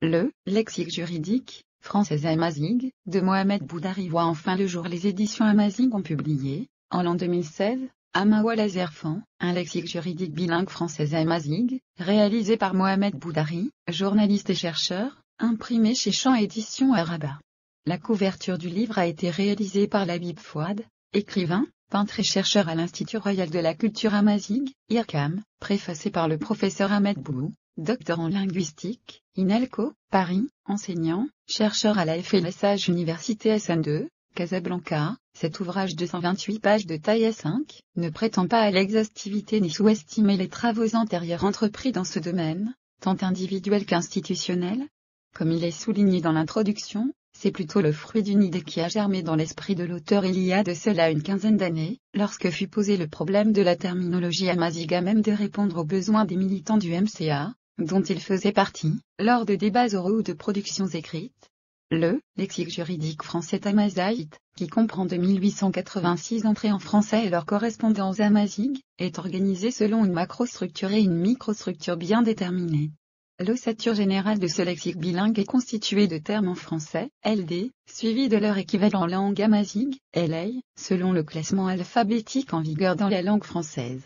Le lexique juridique français Amazigh de Mohamed Boudari voit enfin le jour. Les éditions Amazigh ont publié, en l'an 2016, Amawala Zerfan, un lexique juridique bilingue français Amazigh, réalisé par Mohamed Boudari, journaliste et chercheur, imprimé chez Champ Éditions à Rabat. La couverture du livre a été réalisée par Labib Fouad, écrivain, peintre et chercheur à l'Institut royal de la culture Amazigh, IRCAM, préfacé par le professeur Ahmed Bou, docteur en linguistique, INELCO, Paris, enseignant, chercheur à la FLSH Université SN2, Casablanca. Cet ouvrage de 128 pages de taille A5 ne prétend pas à l'exhaustivité ni sous-estimer les travaux antérieurs entrepris dans ce domaine, tant individuel qu'institutionnel. Comme il est souligné dans l'introduction, c'est plutôt le fruit d'une idée qui a germé dans l'esprit de l'auteur il y a de cela une quinzaine d'années, lorsque fut posé le problème de la terminologie amazigh à même de répondre aux besoins des militants du MCA, dont il faisait partie, lors de débats oraux ou de productions écrites. Le lexique juridique français Amazigh, qui comprend 2886 entrées en français et leurs correspondants amazigh, est organisé selon une macrostructure et une microstructure bien déterminées. L'ossature générale de ce lexique bilingue est constituée de termes en français, LD, suivis de leur équivalent en langue amazigh, LA, selon le classement alphabétique en vigueur dans la langue française.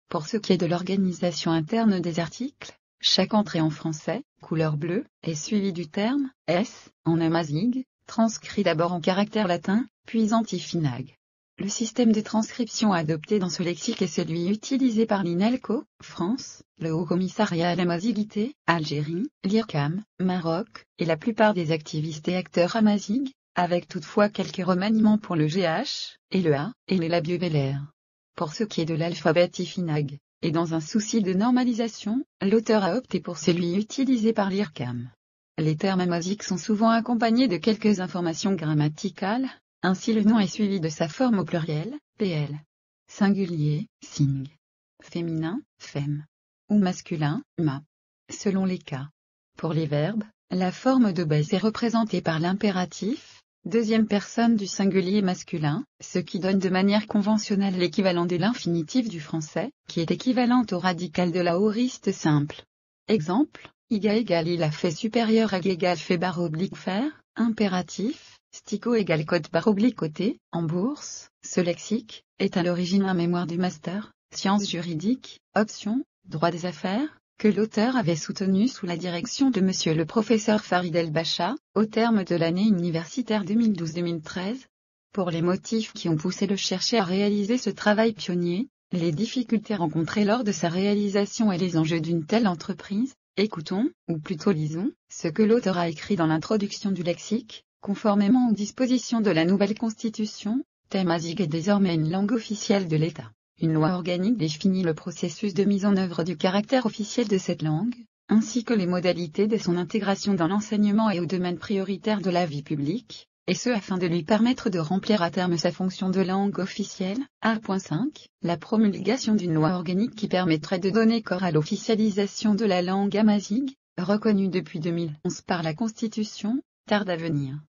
Pour ce qui est de l'organisation interne des articles, chaque entrée en français, couleur bleue, est suivie du terme S, en amazigh, transcrit d'abord en caractère latin, puis antiphynag. Le système de transcription adopté dans ce lexique est celui utilisé par l'INELCO, France, le Haut Commissariat à l'Amazighité, Algérie, l'IRCAM, Maroc, et la plupart des activistes et acteurs amazigh, avec toutefois quelques remaniements pour le GH, et le A, et les labiovélaires. Pour ce qui est de l'alphabet Tifinag, et dans un souci de normalisation, l'auteur a opté pour celui utilisé par l'IRCAM. Les termes amazigh sont souvent accompagnés de quelques informations grammaticales. Ainsi le nom est suivi de sa forme au pluriel, PL. Singulier, sing. Féminin, femme. Ou masculin, ma. Selon les cas. Pour les verbes, la forme de base est représentée par l'impératif, deuxième personne du singulier masculin, ce qui donne de manière conventionnelle l'équivalent de l'infinitif du français, qui est équivalent au radical de l'aoriste simple. Exemple, iga égale il a fait supérieur à égale fait barre oblique faire, impératif. Stico égale code barre oblique côté, en bourse. Ce lexique est à l'origine un mémoire du master, sciences juridiques, option, droit des affaires, que l'auteur avait soutenu sous la direction de monsieur le professeur Farid El-Bacha, au terme de l'année universitaire 2012-2013. Pour les motifs qui ont poussé le chercheur à réaliser ce travail pionnier, les difficultés rencontrées lors de sa réalisation et les enjeux d'une telle entreprise, écoutons, ou plutôt lisons, ce que l'auteur a écrit dans l'introduction du lexique. Conformément aux dispositions de la nouvelle Constitution, Amazigh est désormais une langue officielle de l'État. Une loi organique définit le processus de mise en œuvre du caractère officiel de cette langue, ainsi que les modalités de son intégration dans l'enseignement et au domaine prioritaire de la vie publique, et ce afin de lui permettre de remplir à terme sa fonction de langue officielle. A.5. La promulgation d'une loi organique qui permettrait de donner corps à l'officialisation de la langue amazigh, reconnue depuis 2011 par la Constitution, tarde à venir.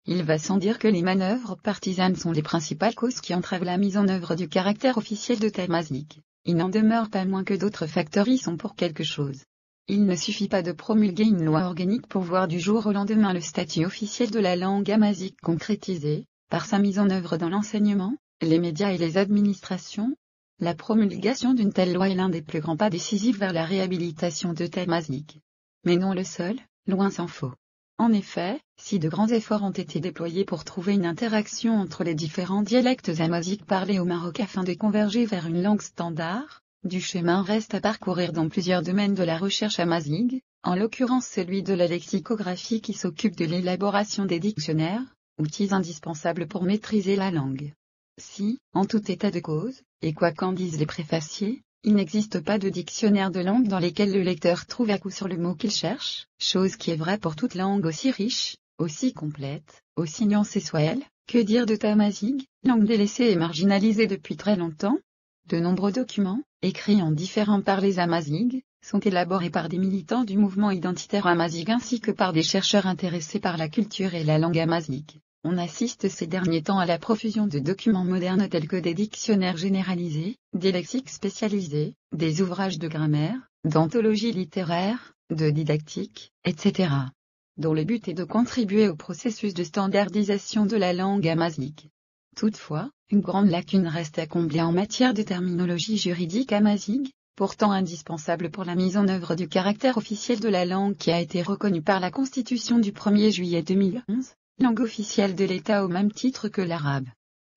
Il va sans dire que les manœuvres partisanes sont les principales causes qui entravent la mise en œuvre du caractère officiel de Amazigh. Il n'en demeure pas moins que d'autres facteurs y sont pour quelque chose. Il ne suffit pas de promulguer une loi organique pour voir du jour au lendemain le statut officiel de la langue amazigh concrétisé, par sa mise en œuvre dans l'enseignement, les médias et les administrations. La promulgation d'une telle loi est l'un des plus grands pas décisifs vers la réhabilitation de Amazigh. Mais non le seul, loin s'en faut. En effet, si de grands efforts ont été déployés pour trouver une interaction entre les différents dialectes amazigh parlés au Maroc afin de converger vers une langue standard, du chemin reste à parcourir dans plusieurs domaines de la recherche amazigh, en l'occurrence celui de la lexicographie qui s'occupe de l'élaboration des dictionnaires, outils indispensables pour maîtriser la langue. Si, en tout état de cause, et quoi qu'en disent les préfaciers, il n'existe pas de dictionnaire de langue dans lesquels le lecteur trouve à coup sur le mot qu'il cherche, chose qui est vraie pour toute langue aussi riche, aussi complète, aussi nuancée soit-elle. Que dire de Amazigh, langue délaissée et marginalisée depuis très longtemps? De nombreux documents, écrits en différents par les amazigh, sont élaborés par des militants du mouvement identitaire amazigh ainsi que par des chercheurs intéressés par la culture et la langue amazigh. On assiste ces derniers temps à la profusion de documents modernes tels que des dictionnaires généralisés, des lexiques spécialisés, des ouvrages de grammaire, d'anthologie littéraire, de didactique, etc. dont le but est de contribuer au processus de standardisation de la langue amazigh. Toutefois, une grande lacune reste à combler en matière de terminologie juridique amazigh, pourtant indispensable pour la mise en œuvre du caractère officiel de la langue qui a été reconnue par la Constitution du 1er juillet 2011, langue officielle de l'État au même titre que l'arabe.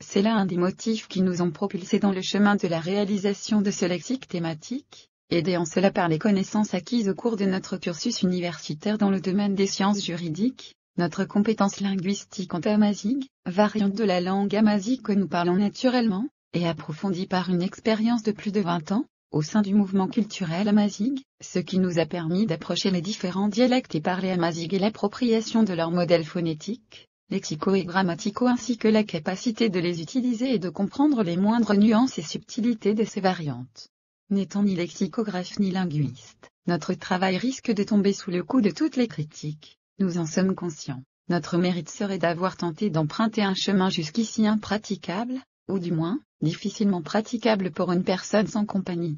C'est là un des motifs qui nous ont propulsés dans le chemin de la réalisation de ce lexique thématique, aidés en cela par les connaissances acquises au cours de notre cursus universitaire dans le domaine des sciences juridiques, notre compétence linguistique en amazigh, variante de la langue amazigh que nous parlons naturellement, et approfondie par une expérience de plus de 20 ans, au sein du mouvement culturel amazigh, ce qui nous a permis d'approcher les différents dialectes et parlers amazigh et l'appropriation de leurs modèles phonétiques, lexicaux et grammaticaux ainsi que la capacité de les utiliser et de comprendre les moindres nuances et subtilités de ces variantes. N'étant ni lexicographe ni linguiste, notre travail risque de tomber sous le coup de toutes les critiques. Nous en sommes conscients. Notre mérite serait d'avoir tenté d'emprunter un chemin jusqu'ici impraticable, ou du moins, difficilement praticable pour une personne sans compagnie.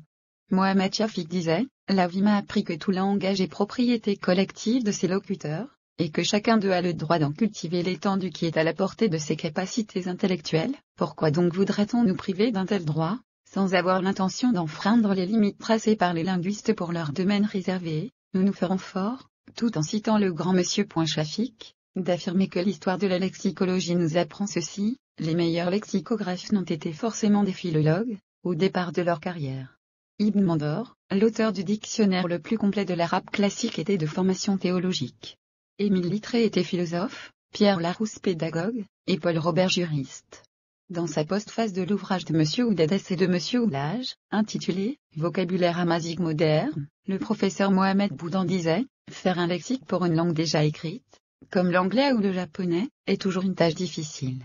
Mohamed Shafik disait, « La vie m'a appris que tout langage est propriété collective de ses locuteurs, et que chacun d'eux a le droit d'en cultiver l'étendue qui est à la portée de ses capacités intellectuelles. Pourquoi donc voudrait-on nous priver d'un tel droit, sans avoir l'intention d'enfreindre les limites tracées par les linguistes pour leur domaine réservé? Nous nous ferons fort, tout en citant le grand monsieur Shafik, d'affirmer que l'histoire de la lexicologie nous apprend ceci, les meilleurs lexicographes n'ont été forcément des philologues, au départ de leur carrière. Ibn Mandor, l'auteur du dictionnaire le plus complet de l'arabe classique était de formation théologique. Émile Littré était philosophe, Pierre Larousse pédagogue, et Paul Robert juriste. Dans sa postface de l'ouvrage de M. Oudades et de M. Oulage, intitulé « Vocabulaire amazigh moderne », le professeur Mohamed Boudan disait « Faire un lexique pour une langue déjà écrite, comme l'anglais ou le japonais, est toujours une tâche difficile.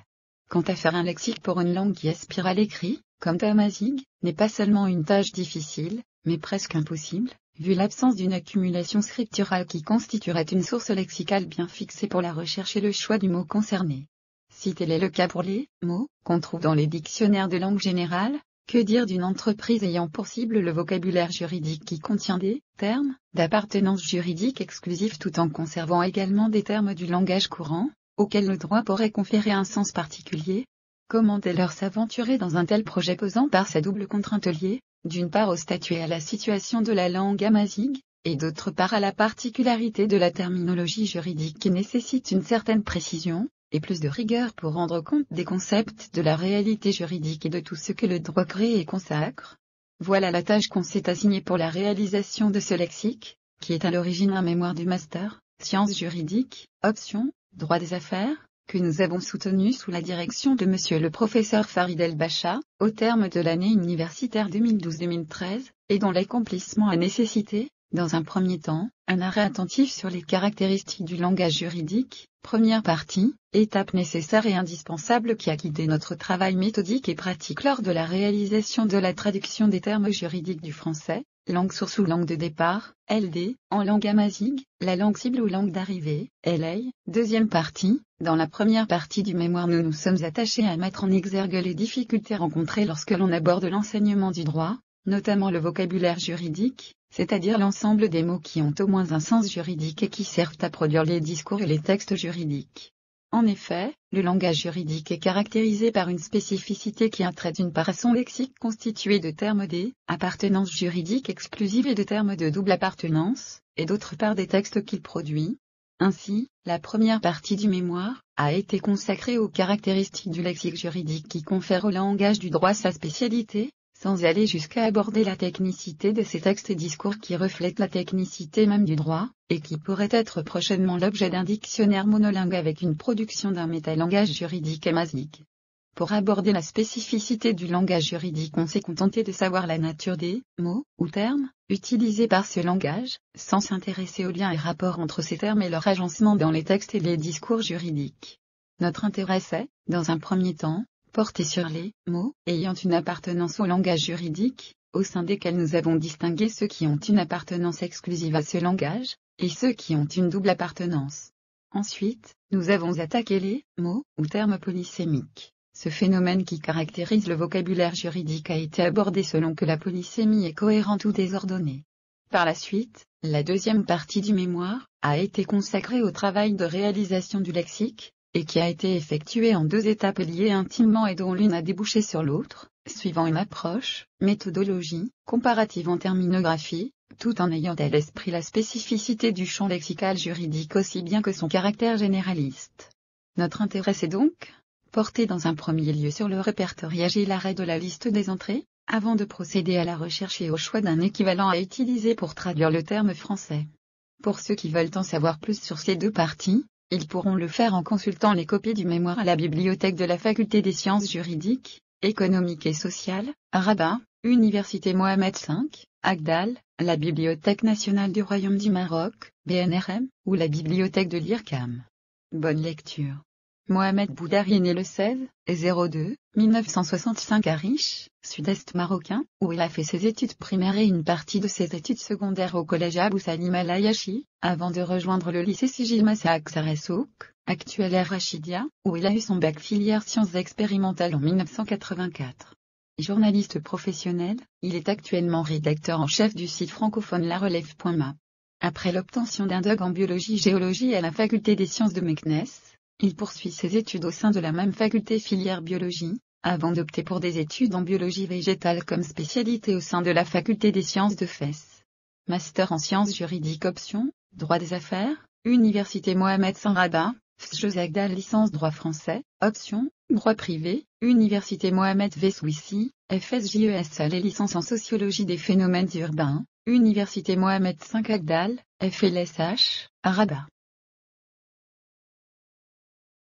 Quant à faire un lexique pour une langue qui aspire à l'écrit, comme amazigh, n'est pas seulement une tâche difficile, mais presque impossible, vu l'absence d'une accumulation scripturale qui constituerait une source lexicale bien fixée pour la recherche et le choix du mot concerné. Si tel est le cas pour les mots qu'on trouve dans les dictionnaires de langue générale, que dire d'une entreprise ayant pour cible le vocabulaire juridique qui contient des termes d'appartenance juridique exclusifs tout en conservant également des termes du langage courant, auxquels le droit pourrait conférer un sens particulier? Comment dès lors s'aventurer dans un tel projet posant par sa double contrainte liée, d'une part au statut et à la situation de la langue amazigh, et d'autre part à la particularité de la terminologie juridique qui nécessite une certaine précision, et plus de rigueur pour rendre compte des concepts de la réalité juridique et de tout ce que le droit crée et consacre? Voilà la tâche qu'on s'est assignée pour la réalisation de ce lexique, qui est à l'origine un mémoire du master, sciences juridiques, option, droit des affaires, que nous avons soutenu sous la direction de monsieur le professeur Farid El-Bacha, au terme de l'année universitaire 2012-2013, et dont l'accomplissement a nécessité, dans un premier temps, un arrêt attentif sur les caractéristiques du langage juridique, première partie, étape nécessaire et indispensable qui a guidé notre travail méthodique et pratique lors de la réalisation de la traduction des termes juridiques du français, langue source ou langue de départ, LD, en langue amazigh, la langue cible ou langue d'arrivée, LA. Deuxième partie, dans la première partie du mémoire nous nous sommes attachés à mettre en exergue les difficultés rencontrées lorsque l'on aborde l'enseignement du droit, notamment le vocabulaire juridique, c'est-à-dire l'ensemble des mots qui ont au moins un sens juridique et qui servent à produire les discours et les textes juridiques. En effet, le langage juridique est caractérisé par une spécificité qui a trait d'une part à son lexique constitué de termes d'appartenance juridique exclusive et de termes de double appartenance, et d'autre part des textes qu'il produit. Ainsi, la première partie du mémoire a été consacrée aux caractéristiques du lexique juridique qui confère au langage du droit sa spécialité, sans aller jusqu'à aborder la technicité de ces textes et discours qui reflètent la technicité même du droit, et qui pourrait être prochainement l'objet d'un dictionnaire monolingue avec une production d'un métalangage juridique amazigh. Pour aborder la spécificité du langage juridique, on s'est contenté de savoir la nature des mots ou termes utilisés par ce langage, sans s'intéresser aux liens et rapports entre ces termes et leur agencement dans les textes et les discours juridiques. Notre intérêt s'est, dans un premier temps, porté sur les mots ayant une appartenance au langage juridique, au sein desquels nous avons distingué ceux qui ont une appartenance exclusive à ce langage, et ceux qui ont une double appartenance. Ensuite, nous avons attaqué les mots ou termes polysémiques. Ce phénomène qui caractérise le vocabulaire juridique a été abordé selon que la polysémie est cohérente ou désordonnée. Par la suite, La deuxième partie du mémoire a été consacrée au travail de réalisation du lexique, et qui a été effectué en 2 étapes liées intimement et dont l'une a débouché sur l'autre, suivant une approche, méthodologie, comparative en terminographie, tout en ayant à l'esprit la spécificité du champ lexical juridique aussi bien que son caractère généraliste. Notre intérêt s'est donc porté dans un premier lieu sur le répertoriage et l'arrêt de la liste des entrées, avant de procéder à la recherche et au choix d'un équivalent à utiliser pour traduire le terme français. Pour ceux qui veulent en savoir plus sur ces 2 parties, ils pourront le faire en consultant les copies du mémoire à la bibliothèque de la Faculté des sciences juridiques, économiques et sociales, à Rabat, Université Mohamed V, Agdal, la Bibliothèque nationale du Royaume du Maroc, BNRM, ou la bibliothèque de l'IRCAM. Bonne lecture. Mohamed Boudari est né le 16/02/1965 à Riche, sud-est marocain, où il a fait ses études primaires et une partie de ses études secondaires au collège Abou Salim Al-Ayachi, avant de rejoindre le lycée Sijil Massa à Ksar-es-Souk, actuel Air Rachidia, où il a eu son bac filière sciences expérimentales en 1984. Journaliste professionnel, il est actuellement rédacteur en chef du site francophone larelève.ma. Après l'obtention d'un DUG en biologie-géologie à la faculté des sciences de Meknès, il poursuit ses études au sein de la même faculté filière biologie, avant d'opter pour des études en biologie végétale comme spécialité au sein de la faculté des sciences de Fès. Master en sciences juridiques option, droit des affaires, Université Mohamed V Rabat, FSJE Agdal licence droit français, option, droit privé, Université Mohamed V Souissi, FSJESL et licence en sociologie des phénomènes urbains, Université Mohamed V Agdal, FLSH, à Rabat.